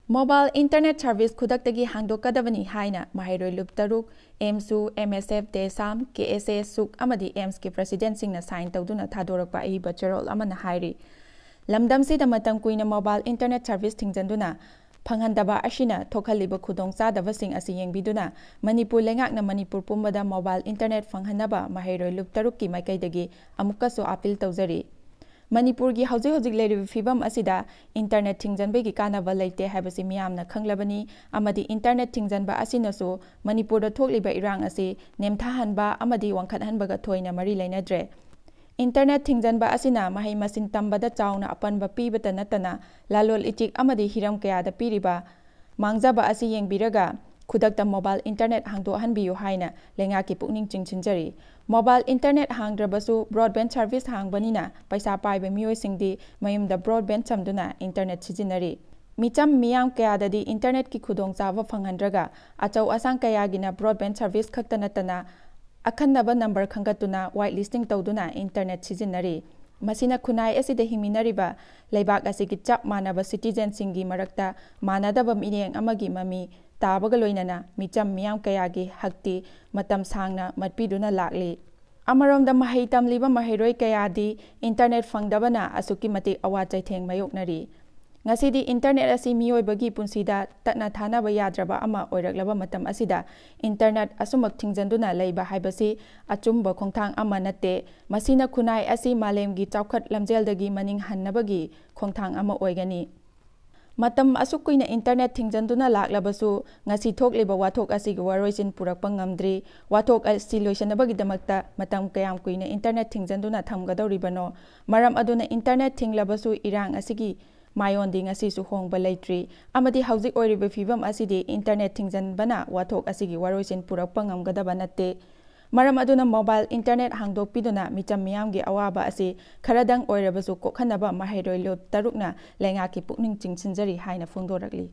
Mobile internet service ꯈꯨꯗꯛꯇꯒꯤ ꯍꯥꯡꯗꯣꯛꯀꯗꯕꯅꯤ ꯍꯥꯏꯅ ꯃꯍꯩꯔꯣꯏ ꯂꯨꯞ 6, ꯑꯦꯝꯁꯨ, MSF, ꯇꯦꯁꯥꯝ, KSA, ꯁꯨꯛ ꯑꯃꯗꯤ ꯑꯦꯝꯁꯀꯤ ꯄ꯭ꯔꯁꯤꯗꯦꯟꯠꯁꯤꯡꯅ ꯁꯥꯏꯟ ꯇꯧꯗꯨꯅ ꯊꯥꯗꯣꯔꯛꯄ ꯑꯏꯕ ꯆꯦꯔꯣꯜ ꯑꯃꯅ ꯍꯥꯏꯔꯤ꯫ ꯂꯝꯗꯝꯁꯤꯗ ꯃꯇꯝ ꯀꯨꯏꯅ ꯃꯣꯕꯥꯏꯜ ꯏꯟꯇꯔꯅꯦꯠ ꯁꯔꯚꯤꯁ ꯊꯤꯡꯖꯤꯟꯗꯨꯅ ꯐꯪꯍꯟꯗꯕ ꯑꯁꯤꯅ ꯊꯣꯛꯍꯜꯂꯤꯕ ꯈꯨꯗꯣꯡꯆꯥꯗꯕꯁꯤꯡ ꯑꯁꯤ ꯌꯦꯡꯕꯤꯗꯨꯅ ꯃꯅꯤꯄꯨꯔ ꯂꯩꯉꯥꯛꯅ ꯃꯅꯤꯄꯨꯔ ꯄꯨꯝꯕꯗ ꯃꯣꯕꯥꯏꯜ ꯏꯟꯇꯔꯅꯦꯠ ꯐꯪꯍꯟꯅꯕ ꯃꯍꯩꯔꯣꯏ ꯂꯨꯞ 6ꯀꯤ ꯃꯥꯏꯀꯩꯗꯒꯤ ꯑꯃꯨꯛꯀꯁꯨ ꯑꯄꯤꯜ ꯇꯧꯖꯔꯤ꯫ ꯃꯅꯤꯄꯨꯔꯒꯤ ꯍꯧꯖꯤꯛ ꯂꯩꯔꯤꯕ ꯐꯤꯚꯝ ꯑꯁꯤꯗ ꯏꯟꯇꯔꯅꯦꯠ ꯊꯤꯡꯖꯤꯟꯕꯒꯤ ꯀꯥꯟꯅꯕ ꯂꯩꯇꯦ ꯍꯥꯏꯕꯁꯤ ꯃꯤꯌꯥꯝꯅ ꯈꯪꯂꯕꯅꯤ ꯑꯃꯗꯤ ꯏꯟꯇꯔꯅꯦꯠ ꯊꯤꯡꯖꯤꯟꯕ ꯑꯁꯤꯅꯁꯨ ꯃꯅꯤꯄꯨꯔꯗ ꯊꯣꯛꯂꯤꯕ ꯏꯔꯥꯡ ꯑꯁꯤ ꯅꯦꯝꯊꯍꯟꯕ ꯑꯃꯗꯤ ꯋꯥꯡꯈꯠꯍꯟꯕꯒ ꯊꯣꯏꯅ ꯃꯔꯤ ꯂꯩꯅꯗ꯭ꯔꯦ꯫ ꯏꯟꯇꯔꯅꯦꯠ ꯊꯤꯡꯖꯤꯟꯕ ꯑꯁꯤꯅ ꯃꯍꯩ-ꯃꯁꯤꯡ ꯇꯝꯕꯗ ꯆꯥꯎꯅ ꯑꯄꯟꯕ ꯄꯤꯕꯇ ꯅꯠꯇꯅ ꯂꯂꯣꯟ-ꯏꯇꯤꯛ ꯑꯃꯗꯤ ꯍꯤꯔꯝ ꯀꯌꯥꯗ ꯄꯤꯔꯤꯕ ꯃꯥꯡꯖꯕ ꯑꯁꯤ ꯌꯦꯡꯕꯤꯔꯒ ꯈꯨꯗꯛꯇ ꯃꯣꯕꯥꯏꯜ ꯏꯟꯇꯔꯅꯦꯠ ꯍꯥꯡꯗꯣꯛꯍꯟꯕꯤꯌꯨ ꯍꯥꯏꯅ ꯂꯩꯉꯥꯛꯀꯤ ꯄꯨꯛꯅꯤꯡ ꯆꯤꯡꯁꯤꯟꯖꯔꯤ꯫ ꯃꯣꯕꯥꯏꯜ ꯏꯟꯇꯔꯅꯦꯠ ꯍꯥꯡꯗ꯭ꯔꯕꯁꯨ ꯕ꯭ꯔꯣꯗꯕꯦꯟꯗ ꯁꯔꯚꯤꯁ ꯍꯥꯡꯕꯅꯤꯅ ꯄꯩꯁꯥ ꯄꯥꯏꯕ ꯃꯤꯑꯣꯏꯁꯤꯡꯗꯤ ꯃꯌꯨꯝꯗ ꯕ꯭ꯔꯣꯗꯕꯦꯟꯗ ꯁꯝꯗꯨꯅ ꯏꯟꯇꯔꯅꯦꯠ ꯁꯤꯖꯤꯟꯅꯔꯤ꯫ ꯃꯤꯆꯝ ꯃꯤꯌꯥꯝ ꯀꯌꯥꯗꯗꯤ ꯏꯟꯇꯔꯅꯦꯠꯀꯤ ꯈꯨꯗꯣꯡꯆꯥꯕ ꯐꯪꯍꯟꯗ꯭ꯔꯒ ꯑꯆꯧ ꯑꯁꯥꯡ ꯀꯌꯥꯒꯤꯅ ꯕ꯭ꯔꯣꯗꯕꯦꯟꯗ ꯁꯔꯚꯤꯁ ꯈꯛꯇ ꯅꯠꯇꯅ ꯑꯈꯟꯅꯕ ꯅꯝꯕꯔ ꯈꯟꯒꯠꯇꯨꯅ ꯋꯥꯏꯠ ꯂꯤꯁꯇꯤꯡ ꯇꯧꯗꯨꯅ ꯏꯟꯇꯔꯅꯦꯠ ꯁꯤꯖꯤꯟꯅꯔꯤ꯫ ꯃꯁꯤꯅ ꯈꯨꯟꯅꯥꯏ ꯑꯁꯤꯗ ꯍꯤꯡꯃꯤꯟꯅꯔꯤꯕ ꯂꯩꯕꯥꯛ ꯑꯁꯤꯒꯤ ꯆꯞ ꯃꯥꯟꯅꯕ ꯁꯤꯇꯤꯖꯦꯟꯁꯤꯡꯒꯤ ꯃꯔꯛꯇ ꯃꯥꯟꯅꯗꯕ ꯃꯤꯠꯌꯦꯡ ꯑꯃꯒꯤ ꯃꯃꯤ ꯇꯥꯕꯒ ꯂꯣꯏꯅꯅ ꯃꯤꯆꯝ ꯃꯤꯌꯥꯝ ꯀꯌꯥꯒꯤ ꯍꯛꯇꯤ ꯃꯇꯝ ꯁꯥꯡꯅ ꯃꯠꯄꯤꯗꯨꯅ ꯂꯥꯛꯂꯤ꯫ ꯑꯃꯔꯣꯝꯗ ꯃꯍꯩ ꯇꯝꯂꯤꯕ ꯃꯍꯩꯔꯣꯏ ꯀꯌꯥꯗꯤ ꯏꯟꯇꯔꯅꯦꯠ ꯐꯪꯗꯕꯅ ꯑꯁꯨꯛꯀꯤ ꯃꯇꯤꯛ ꯑꯋꯥ-ꯆꯩꯊꯦꯡ ꯃꯥꯌꯣꯛꯅꯔꯤ꯫ ꯉꯁꯤꯗꯤ ꯏꯟꯇꯔꯅꯦꯠ ꯑꯁꯤ ꯃꯤꯑꯣꯏꯕꯒꯤ ꯄꯨꯟꯁꯤꯗ ꯇꯠꯅ-ꯊꯥꯅꯕ ꯌꯥꯗ꯭ꯔꯕ ꯑꯃ ꯑꯣꯏꯔꯛꯂꯕ ꯃꯇꯝ ꯑꯁꯤꯗ ꯏꯟꯇꯔꯅꯦꯠ ꯑꯁꯨꯃꯛ ꯊꯤꯡꯖꯤꯟꯗꯨꯅ ꯂꯩꯕ ꯍꯥꯏꯕꯁꯤ ꯑꯆꯨꯝꯕ ꯈꯣꯡꯊꯥꯡ ꯑꯃ ꯅꯠꯇꯦ꯫ ꯃꯁꯤꯅ ꯈꯨꯟꯅꯥꯏ ꯑꯁꯤ ꯃꯥꯂꯦꯝꯒꯤ ꯆꯥꯎꯈꯠ ꯂꯝꯖꯦꯜꯗꯒꯤ ꯃꯅꯤꯡ ꯍꯟꯅꯕꯒꯤ ꯈꯣꯡꯊꯥꯡ ꯑꯃ ꯑꯣꯏꯒꯅꯤ꯫ ꯃꯇꯝ ꯑꯁꯨꯛ ꯀꯨꯏꯅ ꯏꯟꯇꯔꯅꯦꯠ ꯊꯤꯡꯖꯤꯟꯗꯨꯅ ꯂꯥꯛꯂꯕꯁꯨ ꯉꯁꯤ ꯊꯣꯛꯂꯤꯕ ꯋꯥꯊꯣꯛ ꯑꯁꯤꯒꯤ ꯋꯥꯔꯣꯏꯁꯤꯟ ꯄꯨꯔꯛꯄ ꯉꯝꯗ꯭ꯔꯤ꯫ ꯋꯥꯊꯣꯛ ꯑꯁꯤ ꯂꯣꯏꯁꯤꯟꯅꯕꯒꯤꯗꯃꯛꯇ ꯃꯇꯝ ꯀꯌꯥꯝ ꯀꯨꯏꯅ ꯏꯟꯇꯔꯅꯦꯠ ꯊꯤꯡꯖꯤꯟꯗꯨꯅ ꯊꯝꯒꯗꯧꯔꯤꯕꯅꯣ? ꯃꯔꯝ ꯑꯗꯨꯅ ꯏꯟꯇꯔꯅꯦꯠ ꯊꯤꯡꯂꯕꯁꯨ ꯏꯔꯥꯡ ꯑꯁꯤꯒꯤ ꯃꯥꯌꯣꯟꯗꯤ ꯉꯁꯤꯁꯨ ꯍꯣꯡꯕ ꯂꯩꯇ꯭ꯔꯤ ꯑꯃꯗꯤ ꯍꯧꯖꯤꯛ ꯑꯣꯏꯔꯤꯕ ꯐꯤꯚꯝ ꯑꯁꯤꯗꯤ ꯏꯟꯇꯔꯅꯦꯠ ꯊꯤꯡꯖꯤꯟꯕꯅ ꯋꯥꯊꯣꯛ ꯑꯁꯤꯒꯤ ꯋꯥꯔꯣꯏꯁꯤꯟ ꯄꯨꯔꯛꯄ ꯉꯝꯒꯗꯕ ꯅꯠꯇꯦ꯫ ꯃꯔꯝ ꯑꯗꯨꯅ ꯃꯣꯕꯥꯏꯜ ꯏꯟꯇꯔꯅꯦꯠ ꯍꯥꯡꯗꯣꯛꯄꯤꯗꯨꯅ ꯃꯤꯆꯝ ꯃꯤꯌꯥꯝꯒꯤ ꯑꯋꯥꯕ ꯑꯁꯤ ꯈꯔꯗꯪ ꯑꯣꯏꯔꯕꯁꯨ ꯀꯣꯛꯍꯟꯅꯕ ꯃꯍꯩꯔꯣꯏ ꯂꯨꯞ 6ꯅ ꯂꯩꯉꯥꯛꯀꯤ ꯄꯨꯛꯅꯤꯡ ꯆꯤꯡꯁꯤꯟꯖꯔꯤ ꯍꯥꯏꯅ ꯐꯣꯡꯗꯣꯔꯛꯂꯤ꯫